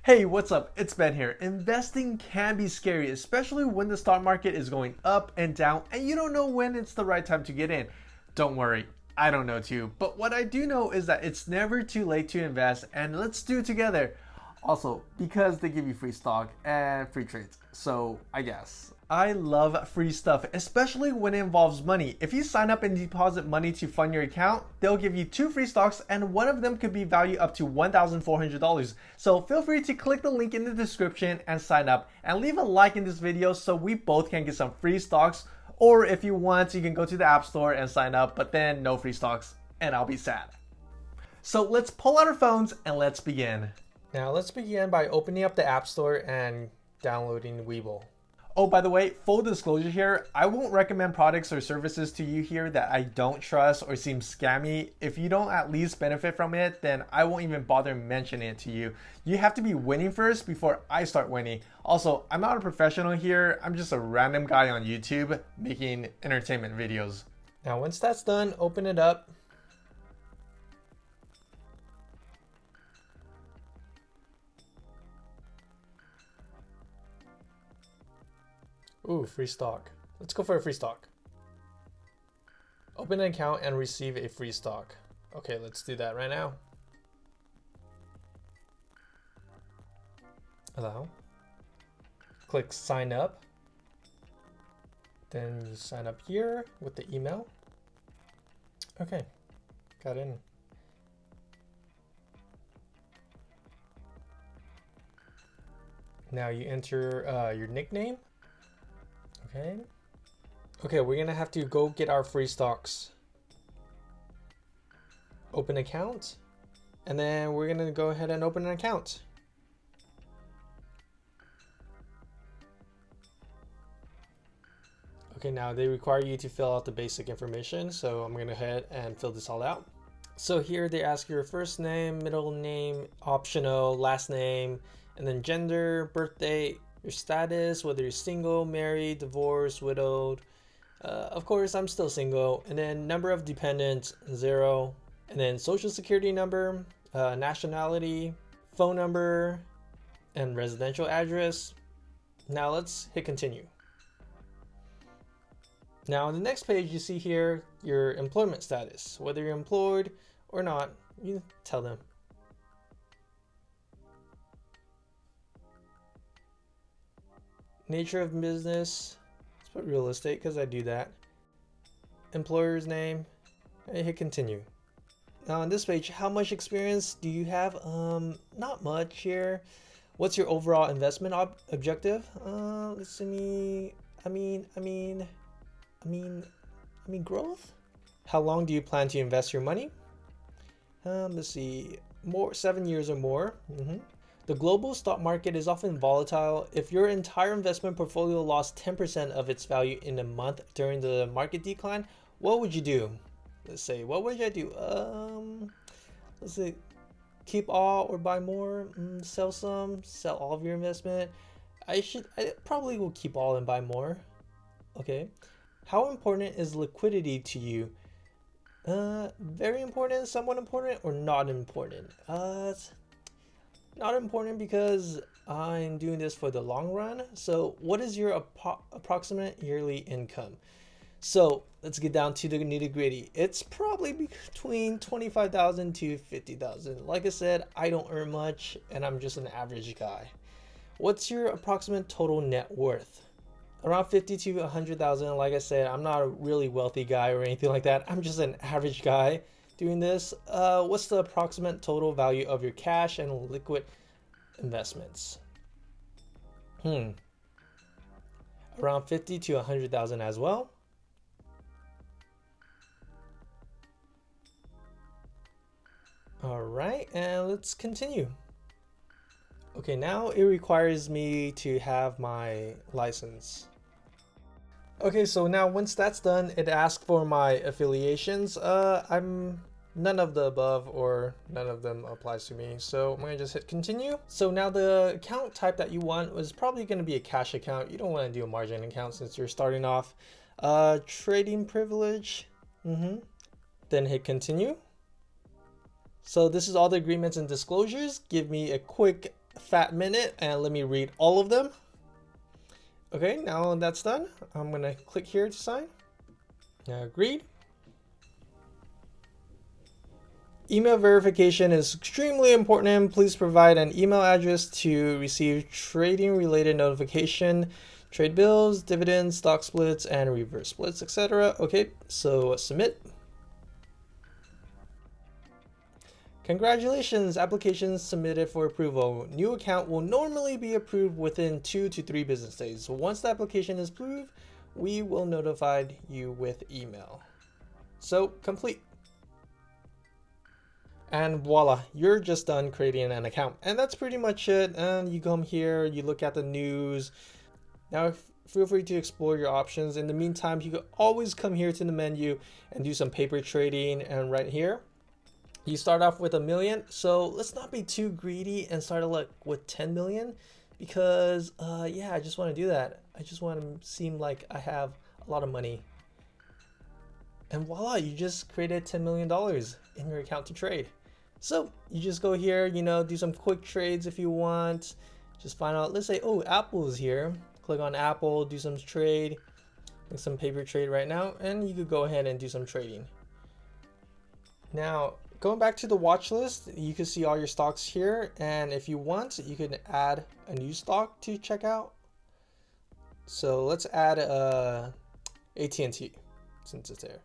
Hey, what's up? It's Ben here. Investing can be scary, especially when the stock market is going up and down and you don't know when it's the right time to get in. Don't worry, I don't know too, but what I do know is that it's never too late to invest and let's do it together. Also, because they give you free stock and free trades. So, I guess. I love free stuff, especially when it involves money. If you sign up and deposit money to fund your account, they'll give you 2 free stocks and one of them could be valued up to $1,400. So feel free to click the link in the description and sign up and leave a like in this video so we both can get some free stocks. Or if you want, you can go to the App Store and sign up, but then no free stocks and I'll be sad. So let's pull out our phones and let's begin. Now let's begin by opening up the App Store and downloading Webull. Oh, by the way, full disclosure here, I won't recommend products or services to you here that I don't trust or seem scammy. If you don't at least benefit from it, then I won't even bother mentioning it to you. You have to be winning first before I start winning. Also, I'm not a professional here. I'm just a random guy on YouTube making entertainment videos. Now once that's done, open it up. Ooh, free stock. Let's go for a free stock. Open an account and receive a free stock. Okay, let's do that right now. Allow. Click sign up. Then you sign up here with the email. Okay, got in. Now you enter your nickname. Okay, we're gonna have to go get our free stocks. Open account, and then we're gonna go ahead and open an account. Okay, now they require you to fill out the basic information, so I'm gonna go ahead and fill this all out. So here they ask your first name, middle name, optional, last name, and then gender, birthday, your status, whether you're single, married, divorced, widowed. Of course, I'm still single. And then number of dependents, 0. And then social security number, nationality, phone number, and residential address. Now let's hit continue. Now on the next page, you see here your employment status, whether you're employed or not, you tell them. Nature of business, let's put real estate because I do that. Employer's name, and hit continue. Now on this page, how much experience do you have? Not much here. What's your overall investment objective? Let's see. I mean, growth. How long do you plan to invest your money? Let's see, 7 years or more. The global stock market is often volatile. If your entire investment portfolio lost 10% of its value in a month during the market decline, what would you do? Let's say, what would I do? Let's say, keep all or buy more, sell some, sell all of your investment. I probably will keep all and buy more. Okay. How important is liquidity to you? Very important, somewhat important, or not important? Not important because I'm doing this for the long run. So what is your approximate yearly income? So let's get down to the nitty gritty. It's probably between 25,000 to 50,000. Like I said, I don't earn much and I'm just an average guy. What's your approximate total net worth? Around 50 to 100,000. Like I said, I'm not a really wealthy guy or anything like that. I'm just an average guy doing this. What's the approximate total value of your cash and liquid investments? Around 50 to 100,000 as well. All right, and let's continue. Okay, now it requires me to have my license. Okay, so now once that's done, it asks for my affiliations. I'm none of the above or none of them applies to me. So I'm gonna just hit continue. So now the account type that you want was probably gonna be a cash account. You don't wanna do a margin account since you're starting off. Trading privilege, then hit continue. So this is all the agreements and disclosures. Give me a quick fat minute and let me read all of them. Okay, now that's done. I'm gonna click here to sign. Agreed. Email verification is extremely important. Please provide an email address to receive trading related notification, trade bills, dividends, stock splits, and reverse splits, etc. Okay, so submit. Congratulations, application submitted for approval. New account will normally be approved within 2 to 3 business days. Once the application is approved, we will notify you with email. So complete. And voila, you're just done creating an account. And that's pretty much it. And you come here, you look at the news. Now feel free to explore your options. In the meantime, you can always come here to the menu and do some paper trading. And right here, you start off with 1 million. So let's not be too greedy and start like with 10 million because yeah, I just want to do that. I just want to seem like I have a lot of money. And voila, you just created $10 million in your account to trade. So you just go here, you know, do some quick trades if you want. Just find out, let's say, oh, Apple is here. Click on Apple, do some trade, make some paper trade right now, and you could go ahead and do some trading. Now, going back to the watch list, you can see all your stocks here. And if you want, you can add a new stock to check out. So let's add AT&T since it's there.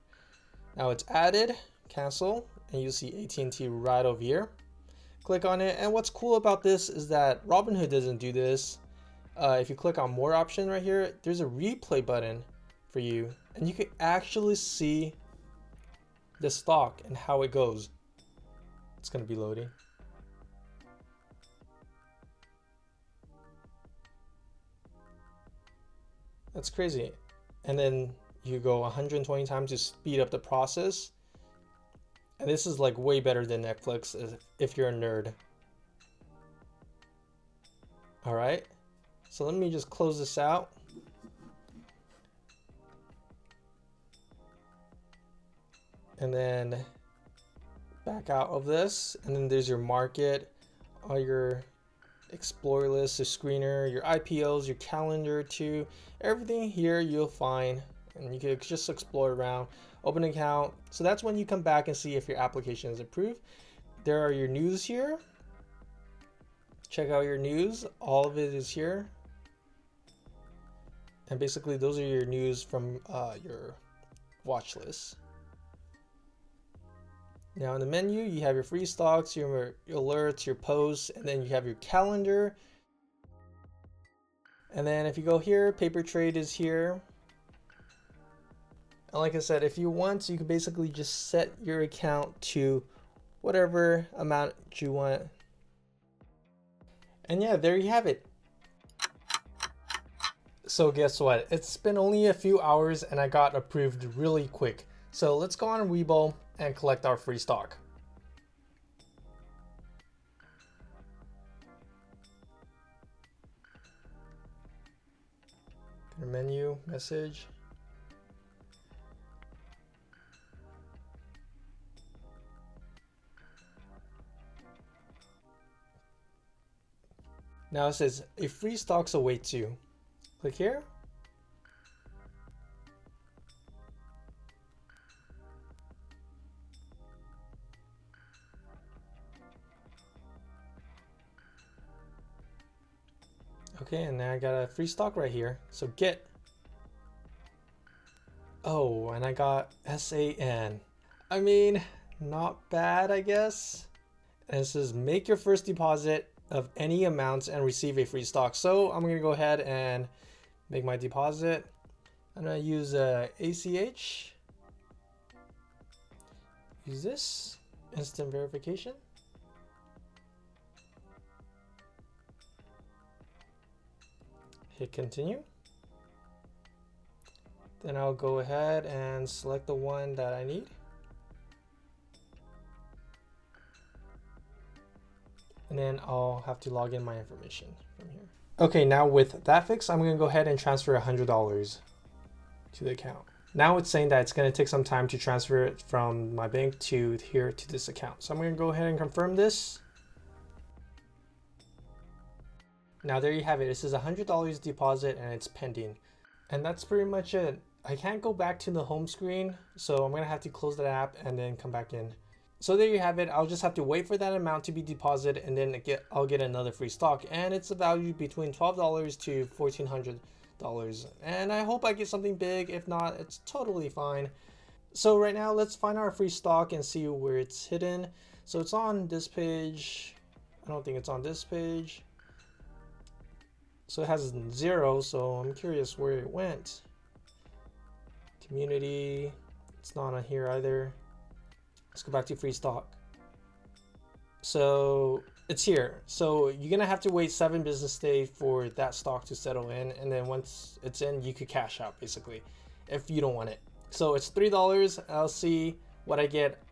Now it's added, cancel, and you'll see AT&T right over here. Click on it, and what's cool about this is that Robinhood doesn't do this. If you click on more option right here, there's a replay button for you, and you can actually see the stock and how it goes. It's going to be loading. That's crazy. And then you go 120 times to speed up the process. And this is like way better than Netflix if you're a nerd. All right. So let me just close this out. And then back out of this. And then there's your market, all your Explorer list, your screener, your IPOs, your calendar too. Everything here you'll find, and you can just explore around. Open an account. So that's when you come back and see if your application is approved. There are your news here. Check out your news. All of it is here. And basically those are your news from your watch list. Now in the menu, you have your free stocks, your alerts, your posts, and then you have your calendar. And then if you go here, paper trade is here. And like I said, if you want, you can basically just set your account to whatever amount you want. And yeah, there you have it. So guess what? It's been only a few hours and I got approved really quick. So let's go on Webull and collect our free stock. Go to menu, message. Now it says a free stocks awaits you. Click here. Okay, and now I got a free stock right here. So get. Oh, and I got SAN. I mean, not bad, I guess. And it says make your first deposit of any amounts and receive a free stock. So I'm gonna go ahead and make my deposit. I'm gonna use ACH. Use this instant verification. Hit continue. Then I'll go ahead and select the one that I need. And then I'll have to log in my information from here. Okay, now with that fixed, I'm gonna go ahead and transfer $100 to the account. Now it's saying that it's gonna take some time to transfer it from my bank to here to this account. So I'm gonna go ahead and confirm this. Now there you have it. This is $100 deposit and it's pending. And that's pretty much it. I can't go back to the home screen, so I'm gonna have to close that app and then come back in. So there you have it. I'll just have to wait for that amount to be deposited, and then I'll get another free stock, and it's a value between $12 to $1,400. And I hope I get something big. If not, it's totally fine. So right now, let's find our free stock and see where it's hidden. So it's on this page. I don't think it's on this page. So it has 0, so I'm curious where it went. Community, it's not on here either. Let's go back to free stock. So it's here. So you're gonna have to wait 7 business days for that stock to settle in, and then once it's in, you could cash out basically if you don't want it. So it's $3. I'll see what I get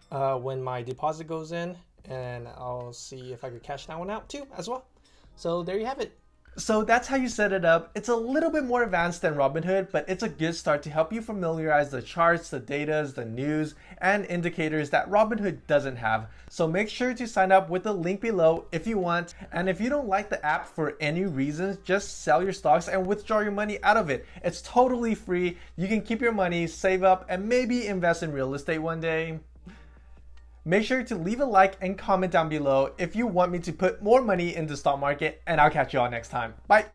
when my deposit goes in, and I'll see if I could cash that one out too as well. So there you have it. So that's how you set it up. It's a little bit more advanced than Robinhood, but it's a good start to help you familiarize the charts, the data, the news, and indicators that Robinhood doesn't have. So make sure to sign up with the link below if you want. And if you don't like the app for any reasons, just sell your stocks and withdraw your money out of it. It's totally free. You can keep your money, save up, and maybe invest in real estate one day. Make sure to leave a like and comment down below if you want me to put more money in the stock market, and I'll catch you all next time. Bye.